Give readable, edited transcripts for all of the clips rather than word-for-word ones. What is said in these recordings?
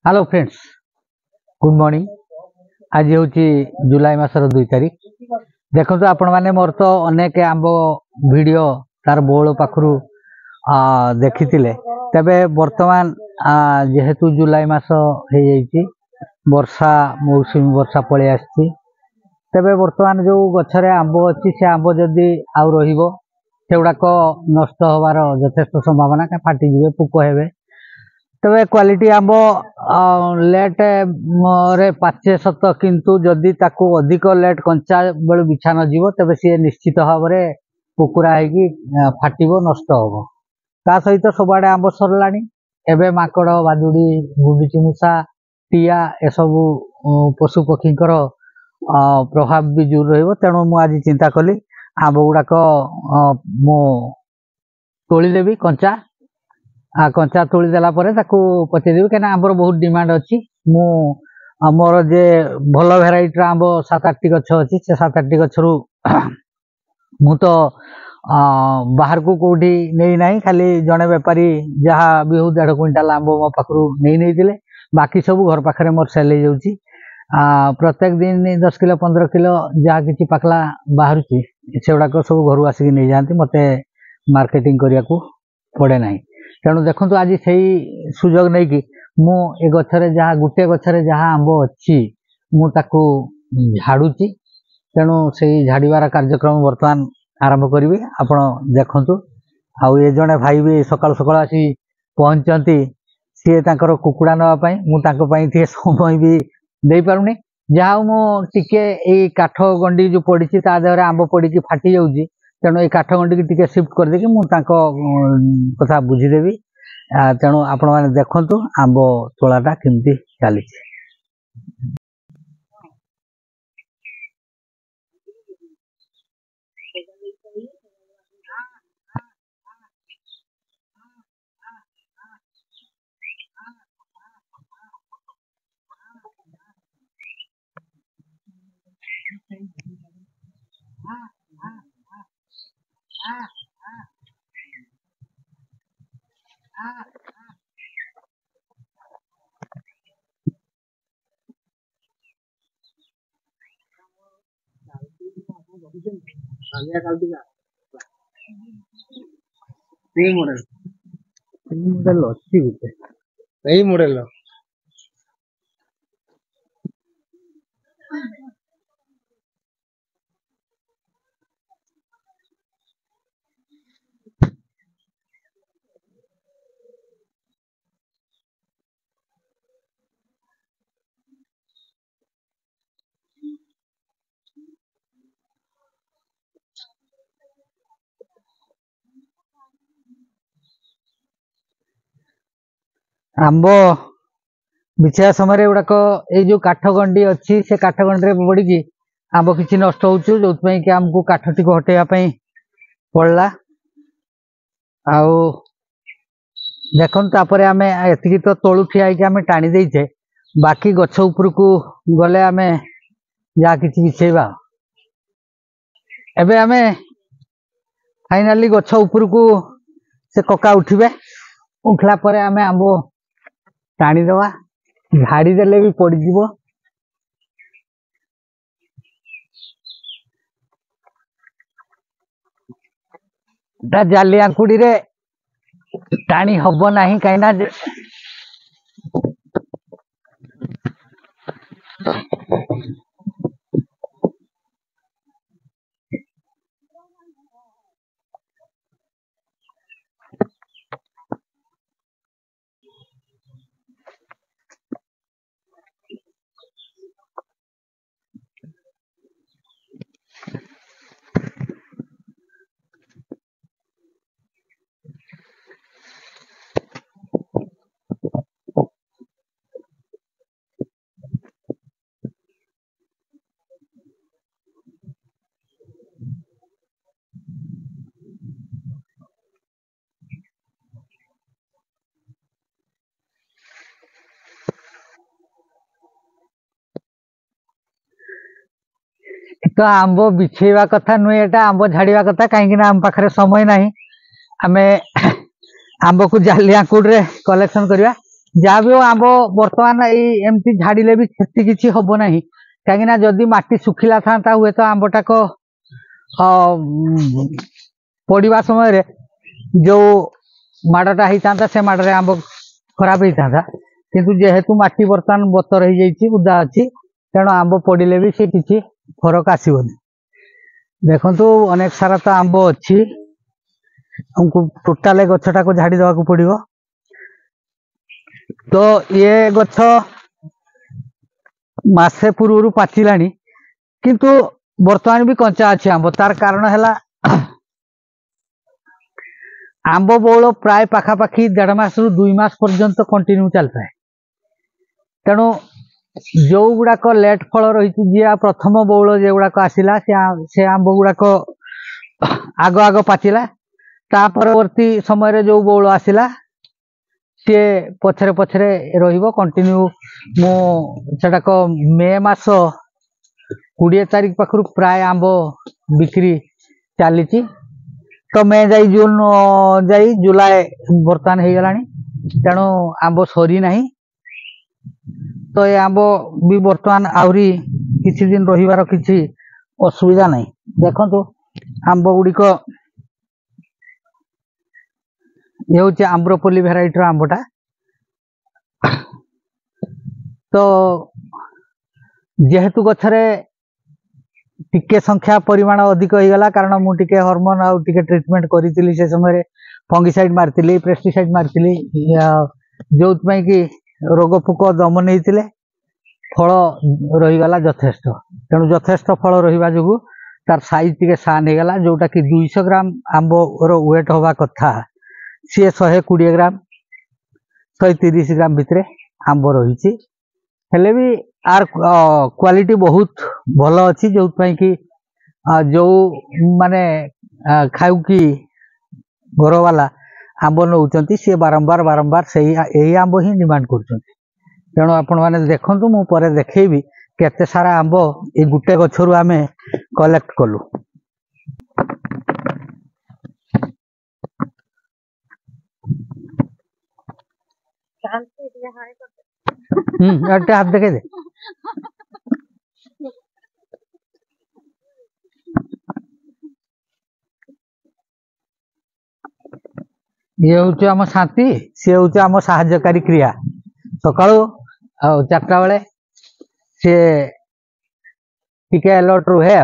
Hello friends, good morning. आज हूँ जुलाई मासर 2 तारीख। देखो आपण मैंने मोर तो अनेक आंब वीडियो तार बोल पाखु देखी तेबे बर्तमान जेहेतु जुलाई मास हो वर्षा मौसुमी वर्षा पलि आसी तेबे बर्तमान जो गछरे आंब अच्छी से आंब जदि आउ रहिबो सेगुड़ाक नष्ट होबार यथेष्ट संभावना फाटीजे पोक हेबे। तबे क्वालिटी आंब लेट रे पाचे सत किंतु जदि ताकू अधिक लेट कंचा बेलू बिछा न जीवो तबे सी निश्चित भाव में पोकुरा होगी फाटिबो नष्ट होबो। ता सहित सबआडे आंब सरलानी। एबे माकड़ बाजुड़ी गुंडुची मूषा टीया एसबू पशु पक्षी प्रभाव भी जोर रहिबो। तेणु मु आज चिंता कली आंब गुड़ाक मु तोड़देवी कंचा कंचा तोड़देला पचेदेवी कहीं आंबर बहुत डिमांड अच्छी। मु मोर जे भल भेराइटर आंब 7-8 गछ अच्छी से 7-8 गछरू मु तो बाहर को कौटी नहीं ना खाली जड़े बेपारी जहाँ भी हूँ 1.5 क्विंटाल आंब मो पाखु नहीं बाकी सब घर पाखे मोर सेल हो जाऊँगी। प्रत्येक दिन 10 किलो 15 किलो जहाँ कि पाकला बाहर से गुड़ाक सब घर आसिक नहीं जाती मत मार्केटिंग करने को पड़े ना। तेणु देखो आज से सुजोग नहीं कि मु ए गछरे जहाँ गोटे गछरे जहाँ आंब अच्छी मुझे झाड़ूची। तेणु से झाड़ीबार कार्यक्रम बर्तमान आरंभ करी। आपण देखु आउ ये जड़े भाई भी सकाल सकाल आसी पहुंचती सी तांकर कुकुड़ा नापी मुझे समय भी दे पारुनी। जहाँ मु टिके ये काठ गंडी जो पड़ी देहरे आंब पड़ी फाटी जाऊँगी। तेणु ये काठ गंडी की शिफ्ट कर देकी मुझे कथा बुझीदेवी। तेणु आपण मैंने देखु आंब तोलाटा केमती चली। मॉडल अच्छी गोटे मॉडल आंब बिछा समय गुड़ाक ये जो काठ गंडी अच्छी से काठ गंडी पड़ी की आंब किसी नष्ट हो जो कि आमको काठ टी हटेवाई पड़ला। आउ देखो तापर आम एति तो तलु ठिया आम टाणी देचे बाकी गछ उपर को गले आम जहाँ कि बिछेबा। एबे आम फाइनाली गछ उपर को से कका उठे उठला पर आम आंब टाणी दवा झाड़ी देले भी पड़ीजिवो। जाली आंकुड़ी रे टाणी हब नहीं कहीं तो आंब बिछेवा कथा नुहे एटा आंब झाड़िया कथा कहीं आम पाखे समय ना आम आंब को जाली आंकुड़ रे कलेक्शन करवा। जहाँ भी हो आंब बर्तमान एमती झाड़िले भी क्षति किसी हम ना कहीं जदि माटी सुखिला था हुए तो आंबटाक पड़ा समय जो माड़टा होता से माड़े आंब खराब होता किंतु जेहेतु माटी बर्तमान बतर हो जाइए उदा अच्छी तेणु आंब पड़े भी सी किसी फरक आसबनी देखु अनेक सारा तो आंब अच्छी हमको टोटाल गछटा को झाड़ी देवा पड़ो तो ये गछ मासे पूर्व पाचिला किंतु बर्तमान भी कंचा अच्छी आंब तार कारण है आंब बौल प्राय पाखापाखि 1.5 मास रु 2 मास पर्यंत कंटिन्यू चलता है तेणु जो गुड़ाक लेट फल रही जी प्रथम बौल जो गुड़ाक आसला से आंब गुड़ाक आग आग पाचिला ता परवर्ती समय जो बौल आसला सी पछरे पछरे रहिबो कंटिन्यू मुझाक मे मास 20 तारीख पाखु प्राय आंब बिक्री चली तो मे जाई जून जाई जुलाई बर्तमान हो गला तेणु आंब सरी नहीं तो ये आंब भी बर्तमान आहरी किसी दिन रहिबार किसी असुविधा नहीं देखो आंब गुड़िक ये हूँ आम्रपल्ली भेराइटर आंबटा तो जेहेतु गछरे टिके संख्या परिमाण अधिक हो गला कारण मुझे हार्मोन आउ टिके ट्रीटमेंट करी से समय फंगिसाइड मारती पेस्टिसाइड मारती जो कि रोग पोक दमन होते फल रहीगला यथेष्ट तेणु यथेष्ट फल रहा जो तार साइज टी सान होगला जोटा कि 200 ग्राम आंब वेट हवा कथा सी 120 ग्राम 130 ग्राम भितर आंब रही हेले भी आर क्वालिटी बहुत भल अच्छी जो कि जो माने खाऊ कि घर वाला आंब नौ सी बारंबार बारंबार से यही आंब ही डिमांड कर तेणु आपण मैंने देखु मु पर देखी केते सारा आंब ये गुटे गछरु आमे कलेक्ट कलु हाथ देखे दे ये हूँ आम शांति सी हूँ आम साहाय्यकारी क्रिया सकाळु 4टा बेले सी टिके अलर्ट रुहे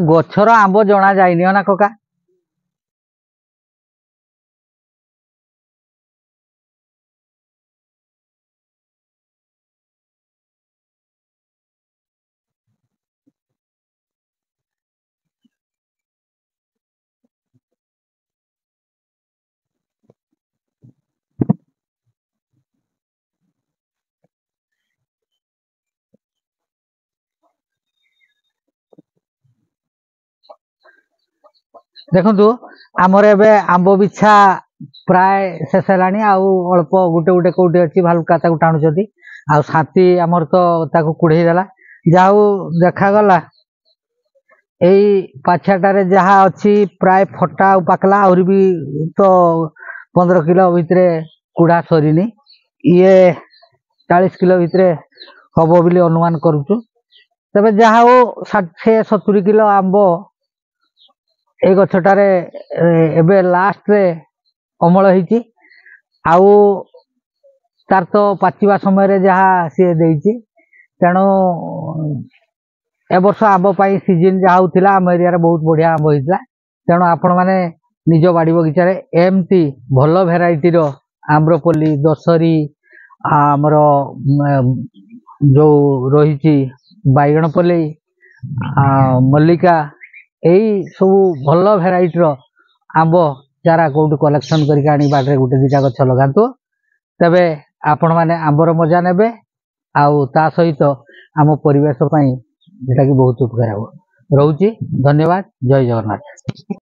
गछर आंब जना जाइनि ना कका देखु आमर एबे आंब बिछा प्राय शेष है अल्प गुटे गुटे कौटी अच्छी भालुका टाणुंट आ शांति आमर तो कुड़े देला जाऊ देखागला यही पाछाटारे जहाँ अच्छी प्राय फटा पाकला आहरी भी तो 15 किलो भितर कुड़ा सरीनी ये 40 किलो भितर हम बोली अनुमान करुचु तबे जहाँ हो 60-70 किलो आंब ए गछटारे एबे लास्ट रे अमल होईची आउ तार तो पाचिबा समय रे जहाँ सी देईची तेणु ए वर्ष आंब पाई सीजन जहाँ होतिला आम एरिया रे बहुत बढ़िया आंब होइतला तेणु आपण माने निज बाड़ी बगीचा रे एमती भल भेराइटी रो आम्रपल्ली दशहरी आमर जो रही बैगणपल्ली मल्लिका यही सब भल भेराइटी रो आंब चारा कौटू कलेक्शन करके बाड़े गोटे 2टा गछ लगातु तबे आपण माने आंबर मजा नेबे आउ ता सहित आम परिवेश जेटा कि बहुत उपकार हो। रोची धन्यवाद। जय जगन्नाथ।